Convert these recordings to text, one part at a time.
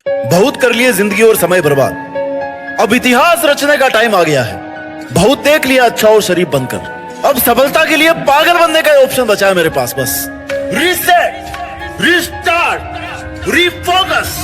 बहुत कर लिए जिंदगी और समय बर्बाद, अब इतिहास रचने का टाइम आ गया है। बहुत देख लिया अच्छा और शरीफ बनकर, अब सफलता के लिए पागल बनने का ऑप्शन बचा है मेरे पास। बस रीसेट, रीस्टार्ट, रीफोकस।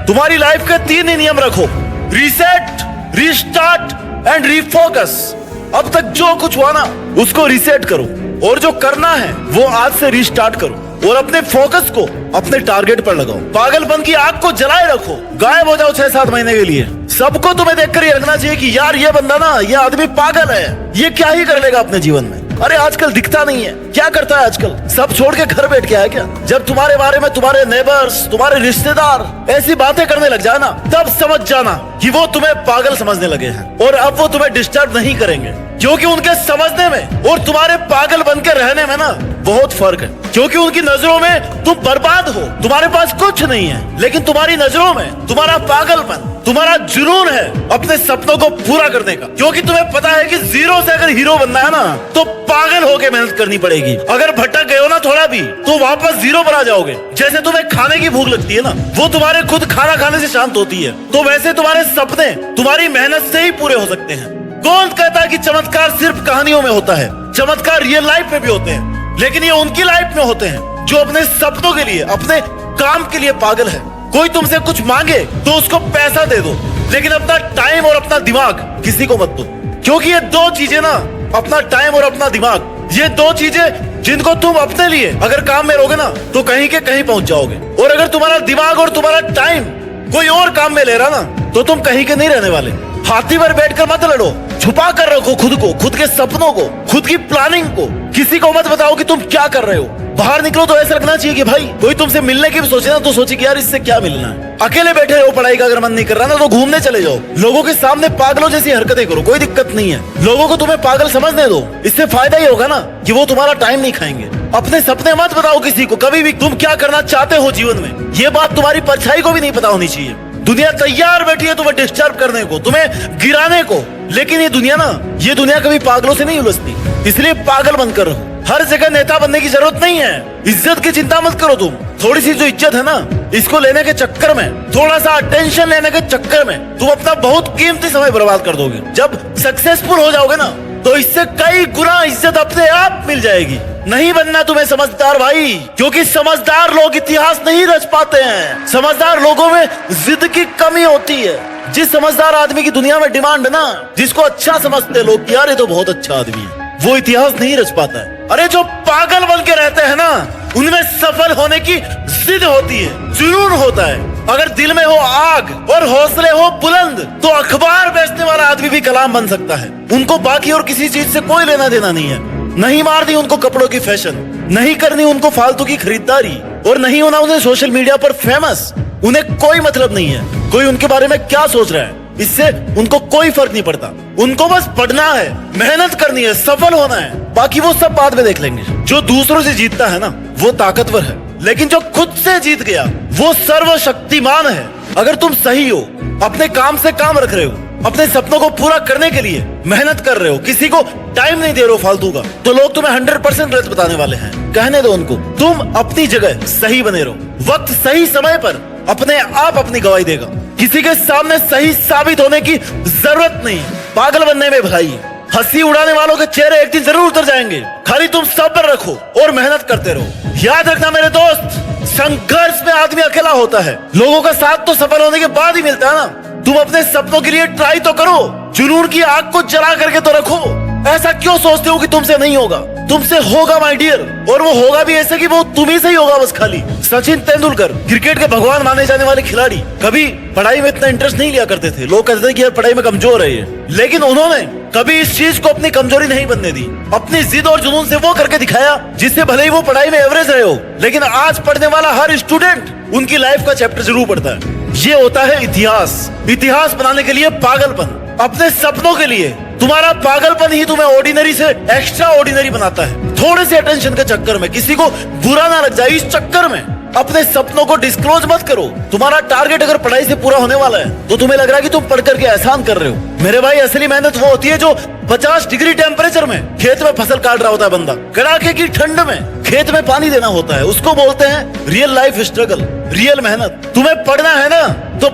तुम्हारी लाइफ के 3 ही नियम रखो: रीसेट, रीस्टार्ट एंड रीफोकस। अब तक जो कुछ हुआ ना उसको रीसेट करो, और जो करना है वो आज से रीस्टार्ट करो, और अपने फोकस को अपने टारगेट पर लगाओ। पागलपन की आग को जलाए रखो, गायब हो जाओ 6-7 महीने के लिए। सबको तुम्हें देखकर ये लगना चाहिए कि यार ये बंदा ना, ये आदमी पागल है, ये क्या ही कर लेगा अपने जीवन में। अरे आजकल दिखता नहीं है, क्या करता है आजकल? सब छोड़ के घर बैठ के आया क्या? जब तुम्हारे बारे में तुम्हारे नेबर्स, तुम्हारे रिश्तेदार ऐसी बातें करने लग जाना, तब समझ जाना कि वो तुम्हें पागल समझने लगे हैं, और अब वो तुम्हें डिस्टर्ब नहीं करेंगे, क्योंकि उनके समझने में और तुम्हारे पागल बन के रहने में ना बहुत फर्क है। क्योंकि उनकी नजरों में तुम बर्बाद हो, तुम्हारे पास कुछ नहीं है, लेकिन तुम्हारी नजरों में तुम्हारा पागलपन, तुम्हारा जुनून है अपने सपनों को पूरा करने का। क्योंकि तुम्हें पता है कि जीरो से अगर हीरो बनना है ना, तो पागल होके मेहनत करनी पड़ेगी। अगर भटक गए हो ना थोड़ा भी, तो वापस जीरो पर आ जाओगे। जैसे तुम्हें खाने की भूख लगती है ना, वो तुम्हारे खुद खाना खाने से शांत होती है, तो वैसे तुम्हारे सपने तुम्हारी मेहनत से ही पूरे हो सकते हैं। कौन कहता है कि चमत्कार सिर्फ कहानियों में होता है? चमत्कार रियल लाइफ में भी होते हैं, लेकिन ये उनकी लाइफ में होते हैं जो अपने सपनों के लिए, अपने काम के लिए पागल है। कोई तुमसे कुछ मांगे तो उसको पैसा दे दो, लेकिन अपना टाइम और अपना दिमाग किसी को मत दो। क्योंकि ये 2 चीजें ना, अपना टाइम और अपना दिमाग, ये 2 चीजें जिनको तुम अपने लिए अगर काम में रहोगे ना, तो कहीं के कहीं पहुंच जाओगे। और अगर तुम्हारा दिमाग और तुम्हारा टाइम कोई और काम में ले रहा ना, तो तुम कहीं के नहीं रहने वाले। हाथी पर बैठकर मत लड़ो, छुपा कर रखो खुद को, खुद के सपनों को, खुद की प्लानिंग को। किसी को मत बताओ कि तुम क्या कर रहे हो। बाहर निकलो तो ऐसा लगना चाहिए कि भाई कोई तुमसे मिलने की भी सोचे ना, तो सोचे कि यार इससे क्या मिलना है। अकेले बैठे हो, पढ़ाई का अगर मन नहीं कर रहा ना, तो घूमने चले जाओ। लोगों के सामने पागलों जैसी हरकतें करो, कोई दिक्कत नहीं है। लोगों को तुम्हें पागल समझने दो, इससे फायदा ही होगा ना कि वो तुम्हारा टाइम नहीं खाएंगे। अपने सपने मत बताओ किसी को कभी भी, तुम क्या करना चाहते हो जीवन में। ये बात तुम्हारी परछाई को भी नहीं पता होनी चाहिए। दुनिया तैयार बैठी है तुम्हें डिस्टर्ब करने को, तुम्हें गिराने को, लेकिन ये दुनिया ना, ये दुनिया कभी पागलों से नहीं उलझती। इसलिए पागल बनकर रहो। हर जगह नेता बनने की जरूरत नहीं है। इज्जत की चिंता मत करो तुम। थोड़ी सी जो इज्जत है ना, इसको लेने के चक्कर में, थोड़ा सा अटेंशन लेने के चक्कर में तुम अपना बहुत कीमती समय बर्बाद कर दोगे। जब सक्सेसफुल हो जाओगे ना, तो इससे कई गुना इज्जत अपने आप मिल जाएगी। नहीं बनना तुम्हें समझदार भाई, क्योंकि समझदार लोग इतिहास नहीं रच पाते हैं। समझदार लोगों में जिद की कमी होती है। जिस समझदार आदमी की दुनिया में डिमांड है ना, जिसको अच्छा समझते लोग, यार ये तो बहुत अच्छा आदमी है, वो इतिहास नहीं रच पाता है। अरे जो पागल बन के रहते हैं ना, उनमें सफल होने की जिद होती है, जुनून होता है। अगर दिल में हो आग और हौसले हो बुलंद, तो अखबार बेचने वाला आदमी भी कलाम बन सकता है। उनको बाकी और किसी चीज से कोई लेना देना नहीं है। नहीं मारनी उनको कपड़ों की फैशन, नहीं करनी उनको फालतू की खरीदारी, और नहीं होना उन्हें सोशल मीडिया पर फेमस। उन्हें कोई मतलब नहीं है कोई उनके बारे में क्या सोच रहा है, इससे उनको कोई फर्क नहीं पड़ता। उनको बस पढ़ना है, मेहनत करनी है, सफल होना है, बाकी वो सब बाद में देख लेंगे। जो दूसरों से जीतता है ना, वो ताकतवर है, लेकिन जो खुद से जीत गया वो सर्वशक्तिमान है। अगर तुम सही हो, अपने काम से काम रख रहे हो, अपने सपनों को पूरा करने के लिए मेहनत कर रहे हो, किसी को टाइम नहीं दे रहे हो फालतू का, तो लोग तुम्हें 100% गलत बताने वाले हैं। कहने दो उनको, तुम अपनी जगह सही बने रहो। वक्त सही समय पर अपने आप अपनी गवाही देगा। किसी के सामने सही साबित होने की जरूरत नहीं। पागल बनने में भलाई है। हंसी उड़ाने वालों के चेहरे एक दिन जरूर उतर जाएंगे। खाली तुम सब्र रखो और मेहनत करते रहो। याद रखना मेरे दोस्त, संघर्ष में आदमी अकेला होता है, लोगों का साथ तो सफल होने के बाद ही मिलता है ना। तुम अपने सपनों के लिए ट्राई तो करो, जुनून की आग को जला करके तो रखो। ऐसा क्यों सोचते हो कि तुमसे नहीं होगा? तुमसे होगा माय डियर, और वो होगा भी ऐसे कि वो तुम्ही से ही होगा बस। खाली सचिन तेंदुलकर, क्रिकेट के भगवान माने जाने वाले खिलाड़ी, कभी पढ़ाई में इतना इंटरेस्ट नहीं लिया करते थे। लोग कहते थे कि यार पढ़ाई में कमजोर है ये, लेकिन उन्होंने कभी इस चीज को अपनी कमजोरी नहीं बनने दी। अपनी जिद और जुनून से वो करके दिखाया, जिससे भले ही वो पढ़ाई में एवरेज रहे हो, लेकिन आज पढ़ने वाला हर स्टूडेंट उनकी लाइफ का चैप्टर जरूर पढ़ता है। ये होता है इतिहास। इतिहास बनाने के लिए पागलपन, अपने सपनों के लिए तुम्हारा पागलपन ही तुम्हें ऑर्डिनरी से एक्स्ट्रा ऑर्डिनरी बनाता है। थोड़े से अटेंशन के चक्कर में, किसी को बुरा ना लग जाए इस चक्कर में, अपने सपनों को डिस्क्लोज मत करो। तुम्हारा टारगेट अगर पढ़ाई से पूरा होने वाला है, तो तुम्हें लग रहा है कि तुम पढ़ करके एहसान कर रहे हो। मेरे भाई, असली मेहनत वो होती है जो 50 डिग्री टेम्परेचर में खेत में फसल काट रहा होता है बंदा, कड़ाके की ठंड में खेत में पानी देना होता है, उसको बोलते हैं रियल लाइफ स्ट्रगल, रियल मेहनत। तुम्हें पढ़ना है ना,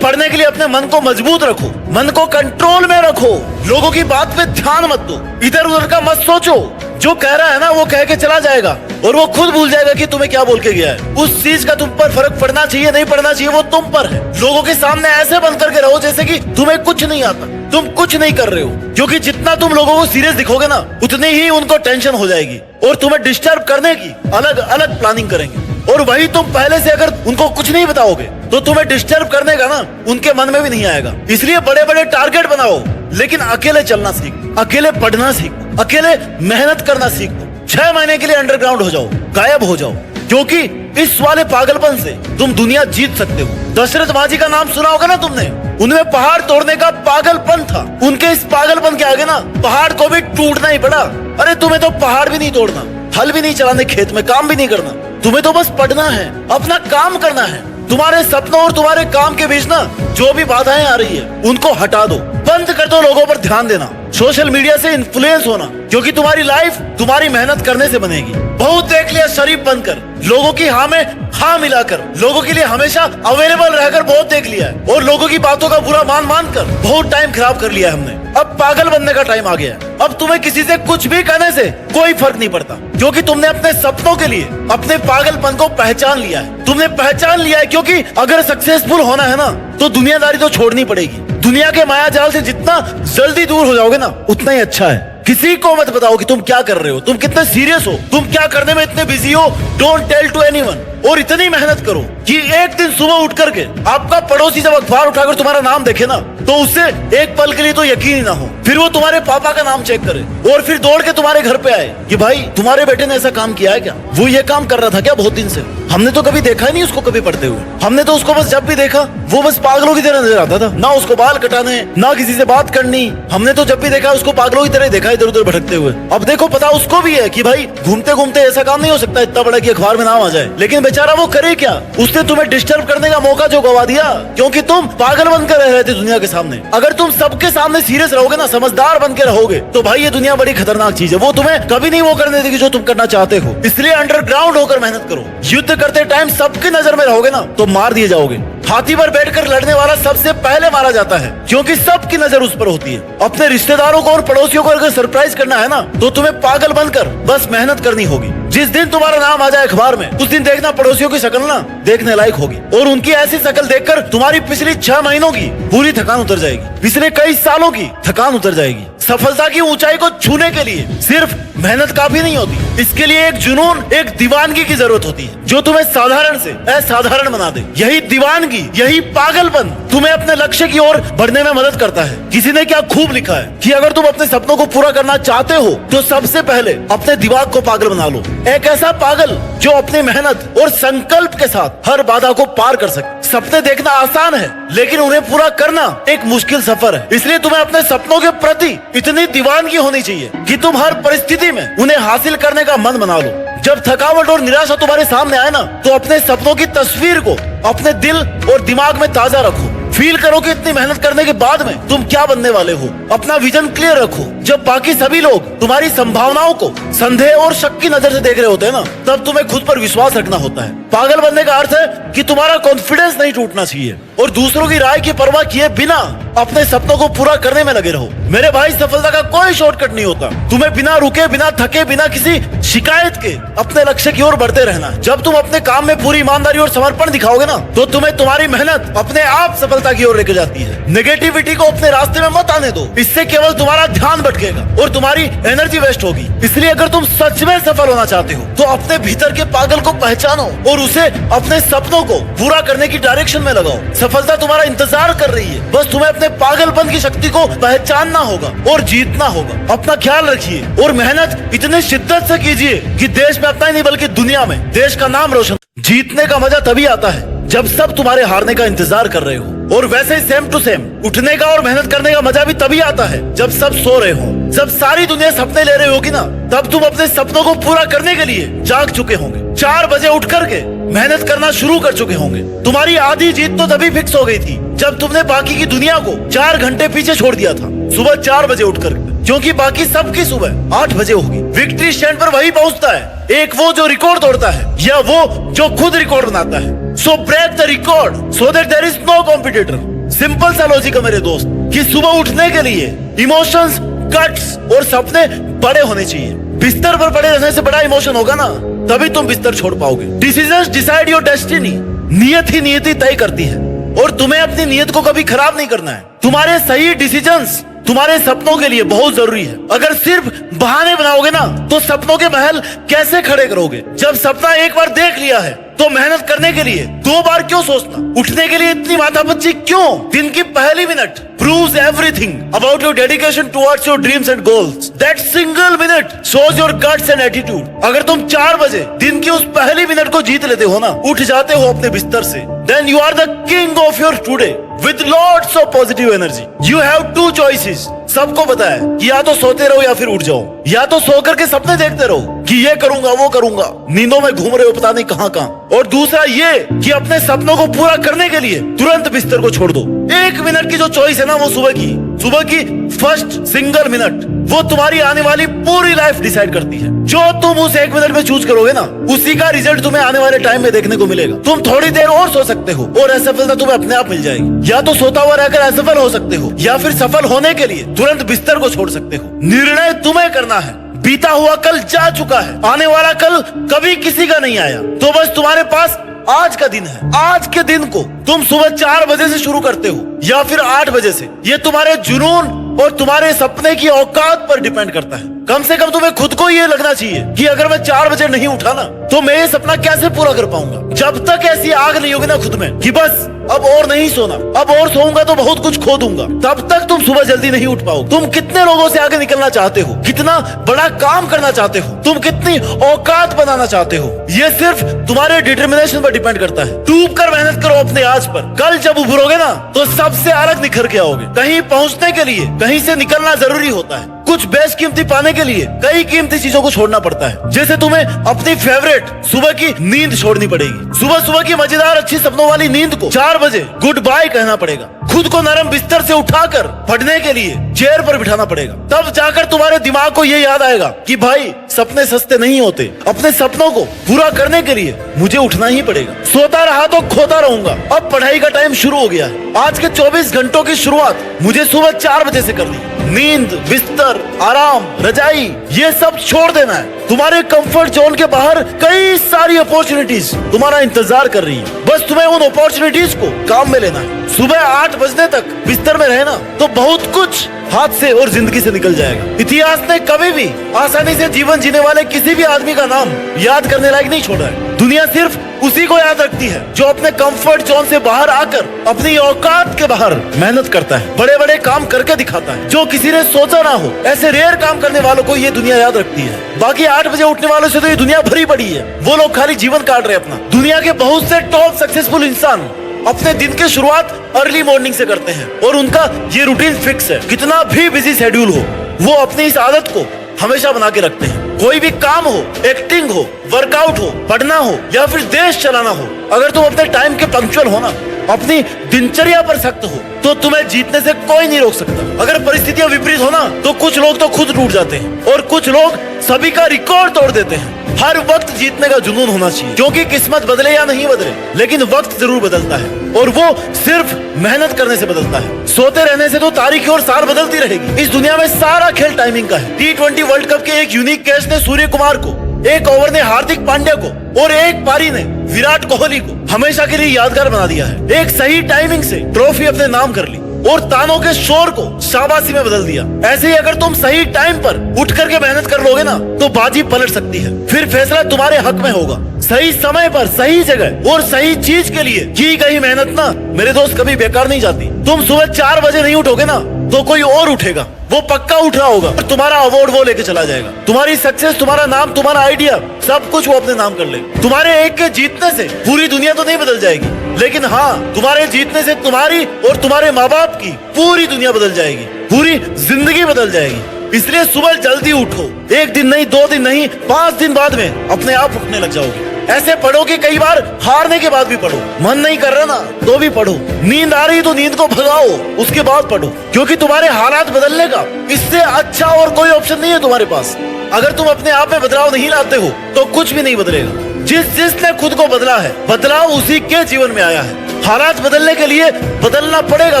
पढ़ने के लिए अपने मन को मजबूत रखो, मन को कंट्रोल में रखो, लोगों की बात पे ध्यान मत दो, इधर उधर का मत सोचो। जो कह रहा है ना वो कह के चला जाएगा और वो खुद भूल जाएगा कि तुम्हें क्या बोल के गया है। उस चीज का तुम पर फर्क पड़ना चाहिए नहीं पड़ना चाहिए वो तुम पर है। लोगों के सामने ऐसे बन करके रहो जैसे कि तुम्हें कुछ नहीं आता, तुम कुछ नहीं कर रहे हो, क्योंकि जितना तुम लोगों को सीरियस दिखोगे ना उतनी ही उनको टेंशन हो जाएगी और तुम्हें डिस्टर्ब करने की अलग अलग प्लानिंग करेंगे। और वही तुम पहले से अगर उनको कुछ नहीं बताओगे तो तुम्हें डिस्टर्ब करने का ना उनके मन में भी नहीं आएगा। इसलिए बड़े बड़े टारगेट बनाओ, लेकिन अकेले चलना सीखो, अकेले पढ़ना सीखो, अकेले मेहनत करना सीखो। 6 महीने के लिए अंडरग्राउंड हो जाओ, गायब हो जाओ, क्योंकि इस वाले पागलपन से तुम दुनिया जीत सकते हो। दशरथ माझी का नाम सुना होगा ना तुमने, उनमें पहाड़ तोड़ने का पागलपन था। उनके इस पागलपन के आगे ना पहाड़ को भी टूटना ही पड़ा। अरे तुम्हें तो पहाड़ भी नहीं तोड़ना, हल भी नहीं चलाने, खेत में काम भी नहीं करना, तुम्हें तो बस पढ़ना है, अपना काम करना है। तुम्हारे सपनों और तुम्हारे काम के बीच ना जो भी बाधाएं आ रही है उनको हटा दो, बंद कर दो लोगों पर ध्यान देना, सोशल मीडिया से इन्फ्लुएंस होना, क्योंकि तुम्हारी लाइफ तुम्हारी मेहनत करने से बनेगी। बहुत देख लिया शरीफ बनकर, लोगों की हाँ में हाँ मिलाकर, लोगों के लिए हमेशा अवेलेबल रहकर बहुत देख लिया है, और लोगों की बातों का बुरा मान मान कर बहुत टाइम खराब कर लिया है हमने। अब पागल बनने का टाइम आ गया है। अब तुम्हें किसी से कुछ भी कहने से कोई फर्क नहीं पड़ता, क्योंकि तुमने अपने सपनों के लिए अपने पागलपन को पहचान लिया है। तुमने पहचान लिया है, क्योंकि अगर सक्सेसफुल होना है ना तो दुनियादारी तो छोड़नी पड़ेगी। दुनिया के माया जाल से जितना जल्दी दूर हो जाओगे ना उतना ही अच्छा है। किसी को मत बताओ कि तुम क्या कर रहे हो, तुम कितने सीरियस हो, तुम क्या करने में इतने बिजी हो। Don't tell to anyone. और इतनी मेहनत करो कि एक दिन सुबह उठ करके आपका पड़ोसी जब अखबार उठाकर तुम्हारा नाम देखे ना तो उससे एक पल के लिए तो यकीन ही ना हो, फिर वो तुम्हारे पापा का नाम चेक करे और फिर दौड़ के तुम्हारे घर पे आए कि भाई तुम्हारे बेटे ने ऐसा काम किया है क्या, वो ये काम कर रहा था क्या बहुत दिन से, हमने तो कभी देखा ही नहीं उसको कभी पढ़ते हुए, हमने तो उसको बस जब भी देखा वो बस पागलों की तरह नजर आता था, ना उसको बाल कटाने ना किसी से बात करनी, हमने तो जब भी देखा उसको पागलों की तरह देखा इधर उधर भटकते हुए। अब देखो पता उसको भी है कि भाई घूमते घूमते ऐसा काम नहीं हो सकता इतना बड़ा कि अखबार में नाम आ जाए, लेकिन बेचारा वो करे क्या, उसने तुम्हें डिस्टर्ब करने का मौका जो गवा दिया, क्योंकि तुम पागल बनकर रह रहे थे दुनिया के सामने। अगर तुम सबके सामने सीरियस रहोगे ना, समझदार बन के रहोगे, तो भाई ये दुनिया बड़ी खतरनाक चीज है, वो तुम्हें कभी नहीं वो करने देगी जो तुम करना चाहते हो। इसलिए अंडरग्राउंड होकर मेहनत करो। युद्ध करते टाइम सबकी नजर में रहोगे ना तो मार दिए जाओगे। हाथी पर बैठकर लड़ने वाला सबसे पहले मारा जाता है, क्योंकि सबकी नजर उस पर होती है। अपने रिश्तेदारों को और पड़ोसियों को अगर सरप्राइज करना है ना तो तुम्हें पागल बनकर बस मेहनत करनी होगी। जिस दिन तुम्हारा नाम आ जाए अखबार में उस दिन देखना पड़ोसियों की शक्ल ना देखने लायक होगी, और उनकी ऐसी शक्ल देखकर तुम्हारी पिछली 6 महीनों की पूरी थकान उतर जाएगी, पिछले कई सालों की थकान उतर जाएगी। सफलता की ऊंचाई को छूने के लिए सिर्फ मेहनत काफी नहीं होती, इसके लिए एक जुनून, एक दीवानगी की जरूरत होती है जो तुम्हें साधारण से असाधारण बना दे। यही दीवानगी, यही पागलपन तुम्हें अपने लक्ष्य की ओर बढ़ने में मदद करता है। किसी ने क्या खूब लिखा है कि अगर तुम अपने सपनों को पूरा करना चाहते हो तो सबसे पहले अपने दिमाग को पागल बना लो, एक ऐसा पागल जो अपनी मेहनत और संकल्प के साथ हर बाधा को पार कर सके। सपने देखना आसान है लेकिन उन्हें पूरा करना एक मुश्किल सफर है, इसलिए तुम्हें अपने सपनों के प्रति इतनी दीवानगी होनी चाहिए कि तुम हर परिस्थिति में उन्हें हासिल करने का मन बना लो। जब थकावट और निराशा तुम्हारे सामने आए ना तो अपने सपनों की तस्वीर को अपने दिल और दिमाग में ताजा रखो। फील करो कि इतनी मेहनत करने के बाद में तुम क्या बनने वाले हो। अपना विजन क्लियर रखो। जब बाकी सभी लोग तुम्हारी संभावनाओं को संदेह और शक की नजर से देख रहे होते हैं ना तब तुम्हें खुद पर विश्वास रखना होता है। पागल बनने का अर्थ है कि तुम्हारा कॉन्फिडेंस नहीं टूटना चाहिए और दूसरों की राय की परवाह किए बिना अपने सपनों को पूरा करने में लगे रहो। मेरे भाई, सफलता का कोई शॉर्टकट नहीं होता। तुम्हें बिना रुके, बिना थके, बिना किसी शिकायत के अपने लक्ष्य की ओर बढ़ते रहना। जब तुम अपने काम में पूरी ईमानदारी और समर्पण दिखाओगे ना तो तुम्हें तुम्हारी मेहनत अपने आप सफलता की ओर लेकर जाती है। नेगेटिविटी को अपने रास्ते में मत आने दो, इससे केवल तुम्हारा ध्यान भटकेगा और तुम्हारी एनर्जी वेस्ट होगी। इसलिए अगर तुम सच में सफल होना चाहते हो तो अपने भीतर के पागल को पहचानो और उसे अपने सपनों को पूरा करने की डायरेक्शन में लगाओ। सफलता तुम्हारा इंतजार कर रही है, बस तुम्हें अपने पागलपन की शक्ति को पहचानना होगा और जीतना होगा। अपना ख्याल रखिए और मेहनत इतनी शिद्दत से कीजिए कि देश में अपना ही नहीं बल्कि दुनिया में देश का नाम रोशन। जीतने का मजा तभी आता है जब सब तुम्हारे हारने का इंतजार कर रहे हो, और वैसे ही सेम टू सेम उठने का और मेहनत करने का मजा भी तभी आता है जब सब सो रहे हो। जब सारी दुनिया सपने ले रही होगी ना तब तुम अपने सपनों को पूरा करने के लिए जाग चुके होंगे। 4 बजे उठ करके मेहनत करना शुरू कर चुके होंगे। तुम्हारी आधी जीत तो तभी फिक्स हो गई थी जब तुमने बाकी की दुनिया को 4 घंटे पीछे छोड़ दिया था सुबह 4 बजे उठकर, क्योंकि बाकी सबकी सुबह 8 बजे होगी। विक्ट्री स्टैंड पर वही पहुंचता है, एक वो जो रिकॉर्ड तोड़ता है या वो जो खुद रिकॉर्ड बनाता है। So break the record so that there is no competitor. Simple सा लॉजिक है मेरे दोस्त कि सुबह उठने के लिए इमोशंस, गट्स और सपने बड़े होने चाहिए। बिस्तर पर पड़े रहने से बड़ा इमोशन होगा ना, तभी तुम बिस्तर छोड़ पाओगे। Decisions decide your destiny. नियत ही नियति तय करती है और तुम्हें अपनी नियत को कभी खराब नहीं करना है। तुम्हारे सही डिसीजंस तुम्हारे सपनों के लिए बहुत जरूरी है। अगर सिर्फ बहाने बनाओगे ना तो सपनों के महल कैसे खड़े करोगे? जब सपना एक बार देख लिया है तो मेहनत करने के लिए दो बार क्यों सोचना? उठने के लिए इतनी माथापच्ची क्यों? दिन की पहली minute proves everything about your dedication towards your dreams and goals. That single minute shows your guts and attitude. अगर तुम 4 बजे दिन की उस पहली मिनट को जीत लेते हो ना, उठ जाते हो अपने बिस्तर से, then you are the king of your today with lots of positive energy. You have 2 choices. सबको पता है कि या तो सोते रहो या फिर उठ जाओ, या तो सो करके सपने देखते रहो कि ये करूंगा वो करूंगा, नींदों में घूम रहे हो पता नहीं कहां कहां। और दूसरा ये कि अपने सपनों को पूरा करने के लिए तुरंत बिस्तर को छोड़ दो। 1 मिनट की जो चॉइस है ना, वो सुबह की फर्स्ट सिंगल मिनट, वो तुम्हारी आने वाली पूरी लाइफ डिसाइड करती है। जो तुम उस 1 मिनट में चूज करोगे ना, उसी का रिजल्ट तुम्हें आने वाले टाइम में देखने को मिलेगा। तुम थोड़ी देर और सो सकते हो और असफलता तुम्हें अपने आप मिल जाएगी। या तो सोता हुआ रहकर असफल हो सकते हो, या फिर सफल होने के लिए तुरंत बिस्तर को छोड़ सकते हो। निर्णय तुम्हें करना है। बीता हुआ कल जा चुका है, आने वाला कल कभी किसी का नहीं आया। तो बस तुम्हारे पास आज का दिन है। आज के दिन को तुम सुबह 4 बजे से शुरू करते हो या फिर 8 बजे से, ये तुम्हारे जुनून और तुम्हारे सपने की औकात पर डिपेंड करता है। कम से कम तुम्हें खुद को ये लगना चाहिए कि अगर मैं 4 बजे नहीं उठा ना तो मैं ये सपना कैसे पूरा कर पाऊंगा। जब तक ऐसी आग नहीं होगी ना खुद में कि बस अब और नहीं सोना, अब और सोऊंगा तो बहुत कुछ खो दूंगा, तब तक तुम सुबह जल्दी नहीं उठ पाओ। तुम कितने लोगों से आगे निकलना चाहते हो, कितना बड़ा काम करना चाहते हो, तुम कितनी औकात बनाना चाहते हो, ये सिर्फ तुम्हारे डिटर्मिनेशन पर डिपेंड करता है। डूब कर मेहनत करो अपने आज पर। कल जब उभरोगे ना तो सबसे अलग निखर के आओगे। कहीं पहुंचने के लिए कहीं से निकलना जरूरी होता है। कुछ बेशकीमती पाने के लिए कई कीमती चीजों को छोड़ना पड़ता है। जैसे तुम्हें अपनी फेवरेट सुबह की नींद छोड़नी पड़ेगी। सुबह की मजेदार अच्छी सपनों वाली नींद को 4 बजे गुड बाय कहना पड़ेगा। खुद को नरम बिस्तर से उठाकर पढ़ने के लिए चेयर पर बिठाना पड़ेगा। तब जाकर तुम्हारे दिमाग को ये याद आएगा कि भाई सपने सस्ते नहीं होते। अपने सपनों को पूरा करने के लिए मुझे उठना ही पड़ेगा। सोता रहा तो खोता रहूंगा। अब पढ़ाई का टाइम शुरू हो गया है। आज के 24 घंटों की शुरुआत मुझे सुबह 4 बजे से करनी है। नींद, बिस्तर, आराम, रजाई, ये सब छोड़ देना है। तुम्हारे कंफर्ट जोन के बाहर कई सारी अपॉर्चुनिटीज तुम्हारा इंतजार कर रही है। बस तुम्हें उन अपॉर्चुनिटीज को काम में लेना है। सुबह 8 बजने तक बिस्तर में रहना तो बहुत कुछ हाथ से और जिंदगी से निकल जाएगा। इतिहास ने कभी भी आसानी से जीवन जीने वाले किसी भी आदमी का नाम याद करने लायक नहीं छोड़ा है। दुनिया सिर्फ उसी को याद रखती है जो अपने कंफर्ट जोन से बाहर आकर अपनी औकात के बाहर मेहनत करता है, बड़े बड़े काम करके दिखाता है जो किसी ने सोचा ना हो। ऐसे रेयर काम करने वालों को ये दुनिया याद रखती है। बाकी 8 बजे उठने वालों से तो ये दुनिया भरी पड़ी है। वो लोग खाली जीवन काट रहे हैं अपना। दुनिया के बहुत से टॉप सक्सेसफुल इंसान अपने दिन की शुरुआत अर्ली मॉर्निंग से करते हैं और उनका ये रूटीन फिक्स है। कितना भी बिजी शेड्यूल हो, वो अपनी इस आदत को हमेशा बना के रखते हैं। कोई भी काम हो, एक्टिंग हो, वर्कआउट हो, पढ़ना हो या फिर देश चलाना हो, अगर तुम अपने टाइम के पंक्चुअल हो ना, अपनी दिनचर्या पर सख्त हो, तो तुम्हें जीतने से कोई नहीं रोक सकता। अगर परिस्थितियां विपरीत हो ना तो कुछ लोग तो खुद टूट जाते हैं और कुछ लोग सभी का रिकॉर्ड तोड़ देते हैं। हर वक्त जीतने का जुनून होना चाहिए, क्योंकि किस्मत बदले या नहीं बदले लेकिन वक्त जरूर बदलता है और वो सिर्फ मेहनत करने से बदलता है। सोते रहने से तो तारीख और साल बदलती रहेगी। इस दुनिया में सारा खेल टाइमिंग का है। T20 वर्ल्ड कप के एक यूनिक कैच ने सूर्य कुमार को, एक ओवर ने हार्दिक पांड्या को और एक पारी ने विराट कोहली को हमेशा के लिए यादगार बना दिया है। एक सही टाइमिंग से ट्रॉफी अपने नाम कर ली और तानों के शोर को शाबाशी में बदल दिया। ऐसे ही अगर तुम सही टाइम पर उठ करके मेहनत कर लोगे ना तो बाजी पलट सकती है। फिर फैसला तुम्हारे हक में होगा। सही समय पर सही जगह और सही चीज के लिए की गई मेहनत ना मेरे दोस्त कभी बेकार नहीं जाती। तुम सुबह 4 बजे नहीं उठोगे ना तो कोई और उठेगा, वो पक्का उठ रहा होगा और तुम्हारा अवार्ड वो लेके चला जाएगा। तुम्हारी सक्सेस, तुम्हारा नाम, तुम्हारा आइडिया, सब कुछ वो अपने नाम कर लेगा। तुम्हारे एक के जीतने से पूरी दुनिया तो नहीं बदल जाएगी, लेकिन हाँ, तुम्हारे जीतने से तुम्हारी और तुम्हारे माँ बाप की पूरी दुनिया बदल जाएगी, पूरी जिंदगी बदल जाएगी। इसलिए सुबह जल्दी उठो। 1 दिन नहीं, 2 दिन नहीं, 5 दिन बाद में अपने आप उठने लग जाओगे। ऐसे पढ़ो कि कई बार हारने के बाद भी पढ़ो। मन नहीं कर रहा ना तो भी पढ़ो। नींद आ रही तो नींद को भगाओ, उसके बाद पढ़ो, क्योंकि तुम्हारे हालात बदलने का इससे अच्छा और कोई ऑप्शन नहीं है तुम्हारे पास। अगर तुम अपने आप में बदलाव नहीं लाते हो तो कुछ भी नहीं बदलेगा। जिसने खुद को बदला है, बदलाव उसी के जीवन में आया है। हालात बदलने के लिए बदलना पड़ेगा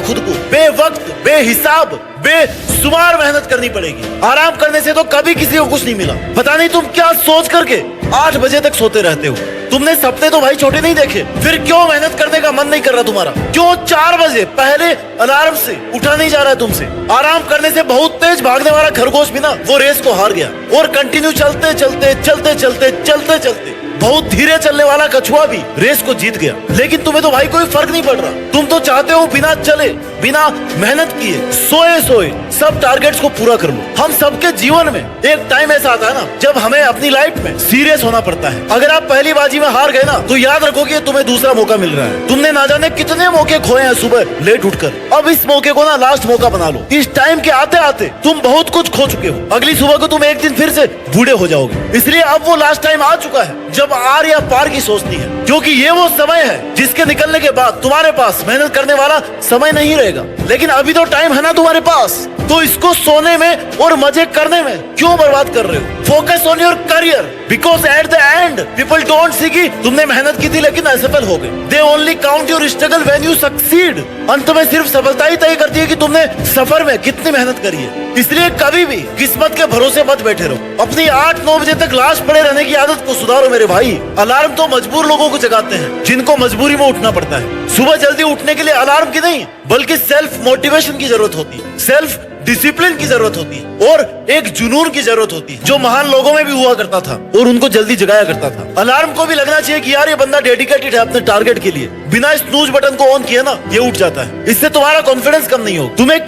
खुद को। बेवक्त, बेहिसाब, बेशुमार मेहनत करनी पड़ेगी। आराम करने से तो कभी किसी को कुछ नहीं मिला। पता नहीं तुम क्या सोच करके 8 बजे तक सोते रहते हो। तुमने सपने तो भाई छोटे नहीं देखे, फिर क्यों मेहनत करने का मन नहीं कर रहा तुम्हारा? क्यों 4 बजे पहले अलार्म से उठा नहीं जा रहा है तुमसे? आराम करने से बहुत तेज भागने वाला खरगोश भी ना वो रेस को हार गया, और कंटिन्यू चलते चलते चलते चलते चलते चलते बहुत धीरे चलने वाला कछुआ भी रेस को जीत गया। लेकिन तुम्हें तो भाई कोई फर्क नहीं पड़ रहा। तुम तो चाहते हो बिना चले, बिना मेहनत किए, सोए सोए सब टारगेट्स को पूरा कर लो। हम सबके जीवन में एक टाइम ऐसा आता है ना जब हमें अपनी लाइफ में सीरियस होना पड़ता है। अगर आप पहली बाजी में हार गए ना तो याद रखो कि तुम्हें दूसरा मौका मिल रहा है। तुमने ना जाने कितने मौके खोए हैं सुबह लेट उठकर। अब इस मौके को ना लास्ट मौका बना लो। इस टाइम के आते आते तुम बहुत कुछ खो चुके हो। अगली सुबह को तुम एक दिन फिर से बूढ़े हो जाओगे। इसलिए अब वो लास्ट टाइम आ चुका है जब आर या पार की सोचनी है, क्योंकि ये वो समय है जिसके निकलने के बाद तुम्हारे पास मेहनत करने वाला समय नहीं रहेगा। लेकिन अभी तो टाइम है ना तुम्हारे पास, तो इसको सोने में और मजे करने में क्यों बर्बाद कर रहे हो? Focus on your career, because at the end people don't see कि तुमने मेहनत की थी लेकिन असफल हो गए। They only count your struggle when you succeed. अंत में सिर्फ सफलता ही तय करती है कि तुमने सफर में कितनी मेहनत करी है। इसलिए कभी भी किस्मत के भरोसे मत बैठे रहो। अपनी 8-9 बजे तक लाश पड़े रहने की आदत को सुधारो मेरे भाई। अलार्म तो मजबूर लोगों को जगाते हैं जिनको मजबूरी में उठना पड़ता है। सुबह जल्दी उठने के लिए अलार्म की नहीं बल्कि सेल्फ मोटिवेशन की जरूरत होती है, सेल्फ डिसिप्लिन की जरूरत होती है, और एक जुनून की जरूरत होती है जो महान लोगों में भी हुआ करता था और उनको जल्दी जगाया करता था। अलार्म को भी लगना चाहिए कि यार ये बंदा डेडिकेटेड है अपने टारगेट के लिए। बिना स्नूज बटन को ऑन किए ना ये उठ जाता है। इससे तुम्हारा कॉन्फिडेंस कम नहीं होगा। तुम्हें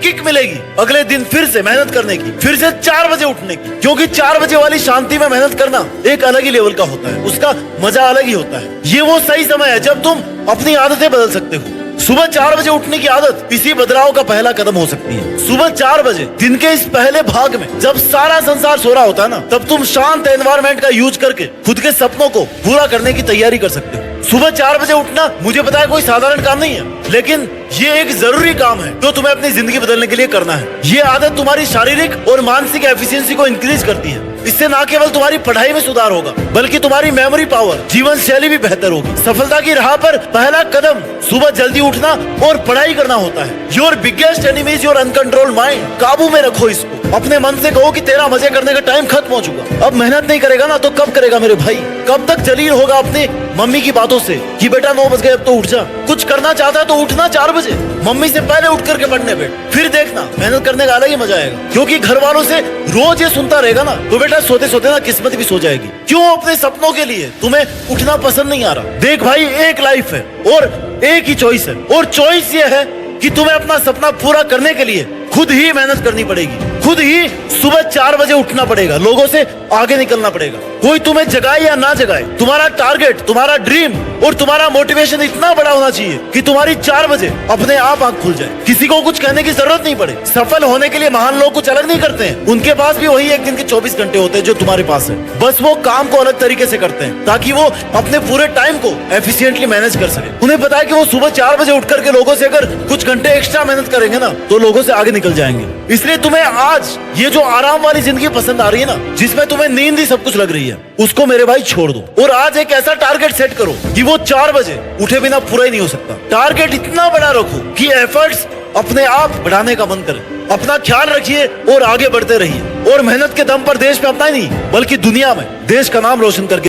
किक मिलेगी अगले दिन फिर से मेहनत करने की, फिर से 4 बजे उठने की, क्योंकि 4 बजे वाली शांति में मेहनत करना एक अलग ही लेवल का होता है। उसका मजा अलग ही होता है। ये वो सही समय है जब तुम अपनी आदतें बदल सकते हो। सुबह 4 बजे उठने की आदत इसी बदलाव का पहला कदम हो सकती है। सुबह 4 बजे दिन के इस पहले भाग में जब सारा संसार सो रहा होता है ना, तब तुम शांत एनवायरनमेंट का यूज करके खुद के सपनों को पूरा करने की तैयारी कर सकते हो। सुबह 4 बजे उठना मुझे पता है कोई साधारण काम नहीं है, लेकिन ये एक जरूरी काम है जो तुम्हें अपनी जिंदगी बदलने के लिए करना है। ये आदत तुम्हारी शारीरिक और मानसिक एफिशिएंसी को इंक्रीज करती है। इससे ना केवल तुम्हारी पढ़ाई में सुधार होगा बल्कि तुम्हारी मेमोरी पावर, जीवन शैली भी बेहतर होगी। सफलता की राह पर पहला कदम सुबह जल्दी उठना और पढ़ाई करना होता है। Your biggest enemy is your uncontrolled mind. काबू में रखो इसको। अपने मन से कहो कि तेरा मजे करने का टाइम खत्म हो चुका। अब मेहनत नहीं करेगा ना तो कब करेगा मेरे भाई? कब तक जलील होगा अपनी मम्मी की बातों से कि बेटा 9 बज गए अब तो उठ जा। कुछ करना चाहता है तो उठना 4 बजे, मम्मी से पहले उठ करके पढ़ने बैठ। फिर देखना मेहनत करने का अलग ही मजा आएगा, क्योंकि घर वालों से रोज ये सुनता रहेगा ना तो बेटा सोते सोते ना किस्मत भी सो जाएगी। क्यों अपने सपनों के लिए तुम्हें उठना पसंद नहीं आ रहा? देख भाई, एक लाइफ है और एक ही चॉइस है, और चॉइस ये है कि तुम्हें अपना सपना पूरा करने के लिए खुद ही मेहनत करनी पड़ेगी। खुद ही सुबह 4 बजे उठना पड़ेगा, लोगों से आगे निकलना पड़ेगा। कोई तुम्हें जगाए या ना जगाए, तुम्हारा टारगेट, तुम्हारा ड्रीम और तुम्हारा मोटिवेशन इतना बड़ा होना चाहिए कि तुम्हारी 4 बजे अपने आप आंख खुल जाए। किसी को कुछ कहने की जरूरत नहीं पड़े। सफल होने के लिए महान लोग कुछ अलग नहीं करते हैं। उनके पास भी वही एक दिन के 24 घंटे होते हैं जो तुम्हारे पास है। बस वो काम को अलग तरीके से करते हैं ताकि वो अपने पूरे टाइम को एफिशिएंटली मैनेज कर सके। उन्हें पता है कि वो सुबह 4 बजे उठ करके लोगों से अगर कुछ घंटे एक्स्ट्रा मेहनत करेंगे ना तो लोगों से आगे निकल जाएंगे। इसलिए तुम्हें आज ये जो आराम वाली जिंदगी पसंद आ रही है ना, जिसमें तुम्हें नींद ही सब कुछ लग रही है, उसको मेरे भाई छोड़ दो और आज एक ऐसा टारगेट सेट करो कि वो 4 बजे उठे बिना पूरा ही नहीं हो सकता। टारगेट इतना बड़ा रखो कि एफर्ट्स अपने आप बढ़ाने का मन करे। अपना ख्याल रखिए और आगे बढ़ते रहिए, और मेहनत के दम पर देश में अपना ही नहीं बल्कि दुनिया में देश का नाम रोशन करके